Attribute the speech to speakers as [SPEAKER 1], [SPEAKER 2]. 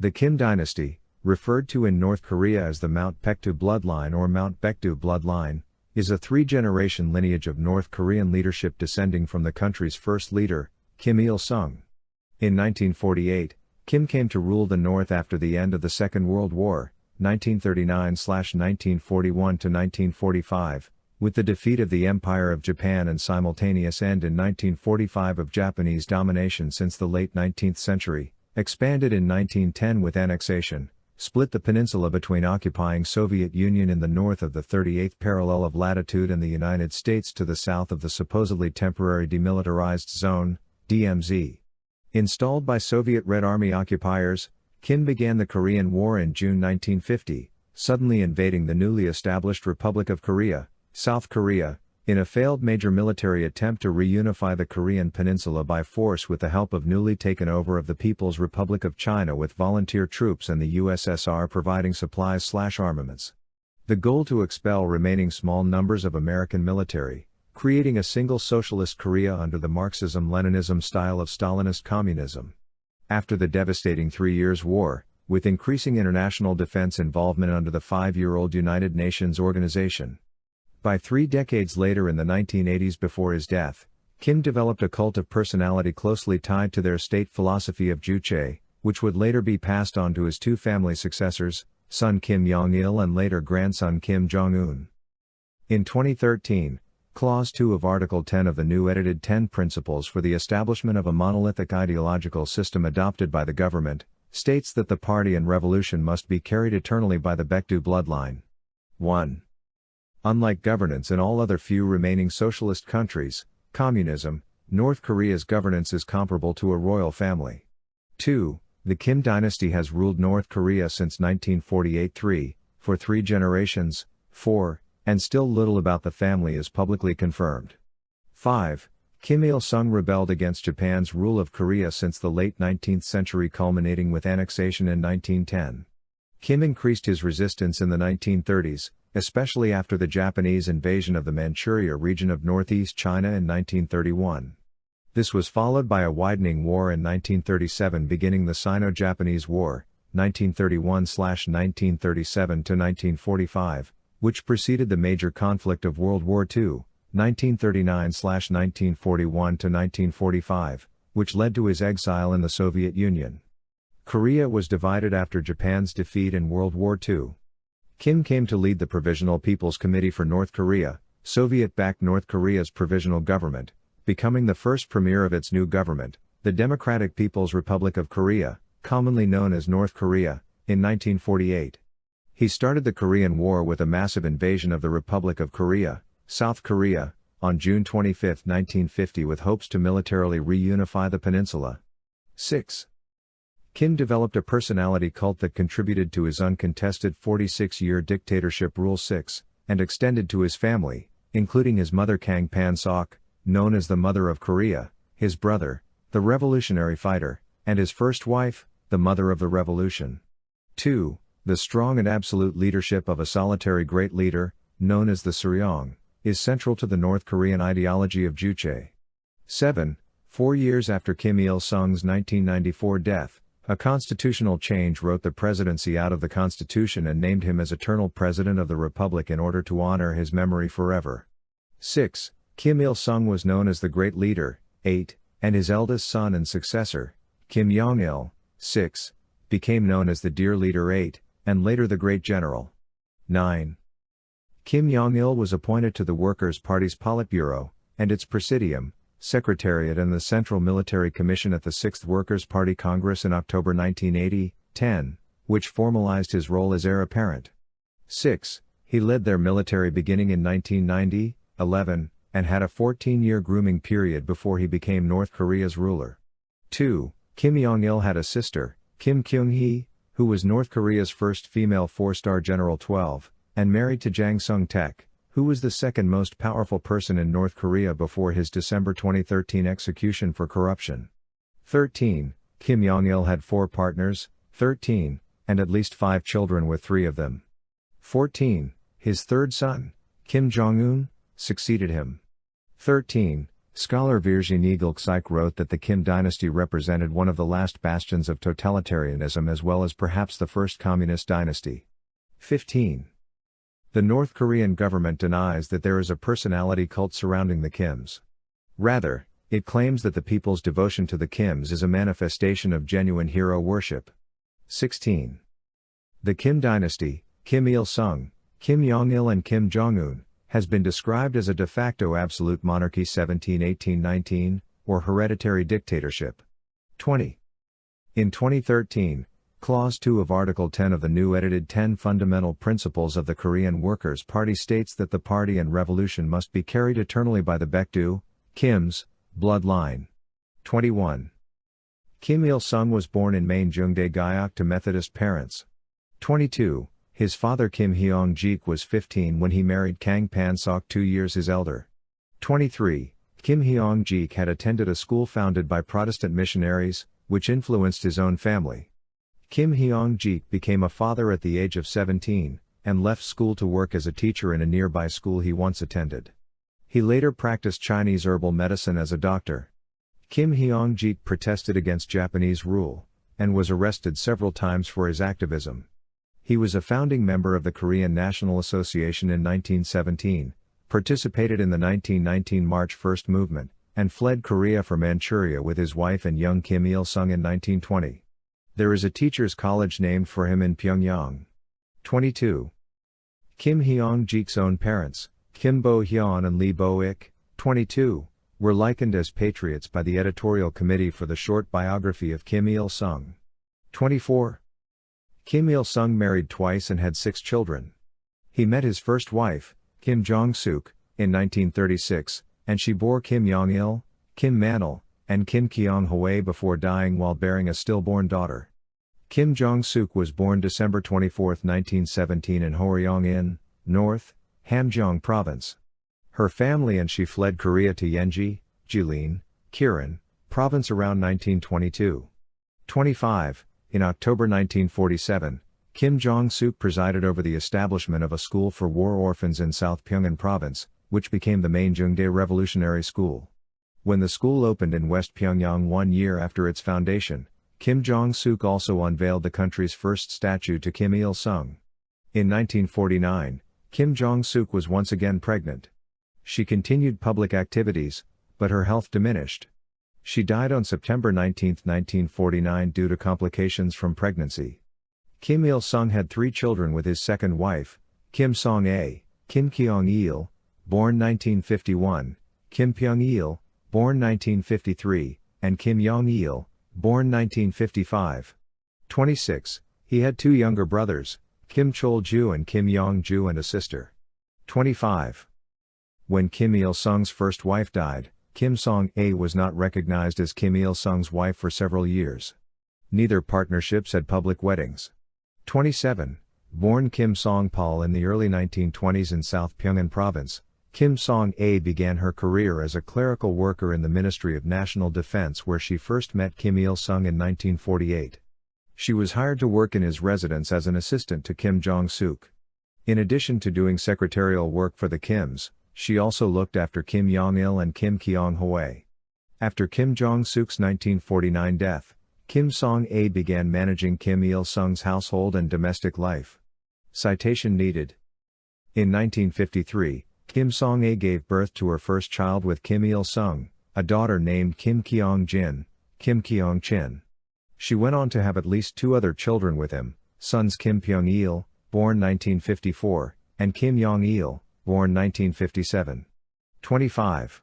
[SPEAKER 1] The Kim dynasty, referred to in North Korea as the Mount Paektu bloodline or Mount Baekdu bloodline, is a three-generation lineage of North Korean leadership descending from the country's first leader, Kim Il-sung. In 1948, Kim came to rule the North after the end of the Second World War, 1939–1941–1945, with the defeat of the Empire of Japan and simultaneous end in 1945 of Japanese domination since the late 19th century, expanded in 1910 with annexation, split the peninsula between occupying Soviet Union in the north of the 38th parallel of latitude and the United States to the south of the supposedly temporary demilitarized zone, DMZ. Installed by Soviet Red Army occupiers, Kim began the Korean War in June 1950, suddenly invading the newly established Republic of Korea, South Korea, in a failed major military attempt to reunify the Korean Peninsula by force with the help of newly taken over of the People's Republic of China with volunteer troops and the USSR providing supplies/armaments. The goal to expel remaining small numbers of American military, creating a single socialist Korea under the Marxism-Leninism style of Stalinist communism. After the devastating 3 Years' War, with increasing international defense involvement under the 5-year-old United Nations Organization. By 3 decades later in the 1980s before his death, Kim developed a cult of personality closely tied to their state philosophy of Juche, which would later be passed on to his two family successors, son Kim Jong-il and later grandson Kim Jong-un. In 2013, Clause 2 of Article 10 of the new edited 10 Principles for the Establishment of a Monolithic Ideological System adopted by the government, states that the party and revolution must be carried eternally by the Baekdu bloodline. 1. Unlike governance in all other few remaining socialist countries, communism, North Korea's governance is comparable to a royal family. 2. The Kim dynasty has ruled North Korea since 1948. For 3 generations. 4. And still little about the family is publicly confirmed. 5. Kim Il-sung rebelled against Japan's rule of Korea since the late 19th century, culminating with annexation in 1910. Kim increased his resistance in the 1930s, especially after the Japanese invasion of the Manchuria region of northeast China in 1931. This was followed by a widening war in 1937, beginning the Sino-Japanese War, 1931–1937–1945, which preceded the major conflict of World War II, 1939–1941–1945, which led to his exile in the Soviet Union. Korea was divided after Japan's defeat in World War II. Kim came to lead the Provisional People's Committee for North Korea, Soviet-backed North Korea's provisional government, becoming the first premier of its new government, the Democratic People's Republic of Korea, commonly known as North Korea, in 1948. He started the Korean War with a massive invasion of the Republic of Korea, South Korea, on June 25, 1950, with hopes to militarily reunify the peninsula. 6. Kim developed a personality cult that contributed to his uncontested 46-year dictatorship rule. 6, and extended to his family, including his mother Kang Pan-sok, known as the Mother of Korea, his brother, the revolutionary fighter, and his first wife, the Mother of the Revolution. 2. The strong and absolute leadership of a solitary great leader, known as the Seryong, is central to the North Korean ideology of Juche. 7. 4 years after Kim Il-sung's 1994 death, a constitutional change wrote the presidency out of the constitution and named him as eternal president of the republic in order to honor his memory forever. 6. Kim Il-sung was known as the Great Leader. 8. And his eldest son and successor, Kim Jong-il, 6, became known as the Dear Leader. 8, and later the Great General. 9. Kim Jong-il was appointed to the Workers' Party's Politburo, and its Presidium, Secretariat and the Central Military Commission at the 6th Workers' Party Congress in October 1980, 10, which formalized his role as heir apparent. 6. He led their military beginning in 1990, 11, and had a 14-year grooming period before he became North Korea's ruler. 2. Kim Jong-il had a sister, Kim Kyung-hee, who was North Korea's first female 4-star General 12, and married to Jang Sung-taek, who was the second most powerful person in North Korea before his December 2013 execution for corruption. 13. Kim Jong-il had 4 partners, 13, and at least 5 children with 3 of them. 14. His third son, Kim Jong-un, succeeded him. 13. Scholar Virginie Gilksyk wrote that the Kim dynasty represented one of the last bastions of totalitarianism as well as perhaps the first communist dynasty. 15. The North Korean government denies that there is a personality cult surrounding the Kims. Rather, it claims that the people's devotion to the Kims is a manifestation of genuine hero worship. 16. The Kim dynasty, Kim Il-sung, Kim Jong-il and Kim Jong-un, has been described as a de facto absolute monarchy 17-18-19, or hereditary dictatorship. 20. In 2013, Clause 2 of Article 10 of the new edited 10 Fundamental Principles of the Korean Workers' Party states that the party and revolution must be carried eternally by the Baekdu, Kims, bloodline. 21. Kim Il-sung was born in Maine-jungdae Guyok to Methodist parents. 22. His father Kim Hyong-jik was 15 when he married Kang Pan-sok 2 years his elder. 23. Kim Hyong-jik had attended a school founded by Protestant missionaries, which influenced his own family. Kim Hyong-jik became a father at the age of 17, and left school to work as a teacher in a nearby school he once attended. He later practiced Chinese herbal medicine as a doctor. Kim Hyong-jik protested against Japanese rule, and was arrested several times for his activism. He was a founding member of the Korean National Association in 1917, participated in the 1919 March First movement, and fled Korea for Manchuria with his wife and young Kim Il-sung in 1920. There is a teacher's college named for him in Pyongyang. 22. Kim Hyong-jik's own parents, Kim Bo-hyun and Lee Bo-ik, 22, were likened as patriots by the editorial committee for the short biography of Kim Il-sung. 24. Kim Il-sung married twice and had 6 children. He met his first wife, Kim Jong-suk, in 1936, and she bore Kim Yong-il, Kim Manil, and Kim Kyung-hwae before dying while bearing a stillborn daughter. Kim Jong-suk was born December 24, 1917 in Hworyong-in, North, Hamgyong Province. Her family and she fled Korea to Yeonji, Jilin, Kirin, Province around 1922. 25. In October 1947, Kim Jong-suk presided over the establishment of a school for war orphans in South Pyongan Province, which became the Maine-jungdae Revolutionary School. When the school opened in West Pyongyang 1 year after its foundation, Kim Jong-suk also unveiled the country's first statue to Kim Il-sung. In 1949, Kim Jong-suk was once again pregnant. She continued public activities, but her health diminished. She died on September 19, 1949 due to complications from pregnancy. Kim Il-sung had 3 children with his second wife, Kim Song-ae, Kim Kyung-il, born 1951, Kim Pyong-il, born 1953, and Kim Yong-il, born 1955. 26. He had 2 younger brothers, Kim Chol-ju and Kim Yong-ju, and a sister. 25. When Kim Il-sung's first wife died, Kim Song-ae was not recognized as Kim Il-sung's wife for several years. Neither partnerships had public weddings. 27. Born Kim Song-pal in the early 1920s in South Pyongan Province, Kim Song-ae began her career as a clerical worker in the Ministry of National Defense where she first met Kim Il-sung in 1948. She was hired to work in his residence as an assistant to Kim Jong-suk. In addition to doing secretarial work for the Kims, she also looked after Kim Yong-il and Kim Kyung-hwae. After Kim Jong-suk's 1949 death, Kim Song-ae began managing Kim Il-sung's household and domestic life. Citation needed. In 1953, Kim Song-ae gave birth to her first child with Kim Il-sung, a daughter named Kim Kyung-jin, Kim Kyung-chin. She went on to have at least 2 other children with him, sons Kim Pyong-il, born 1954, and Kim Yong-il, born 1957. 25.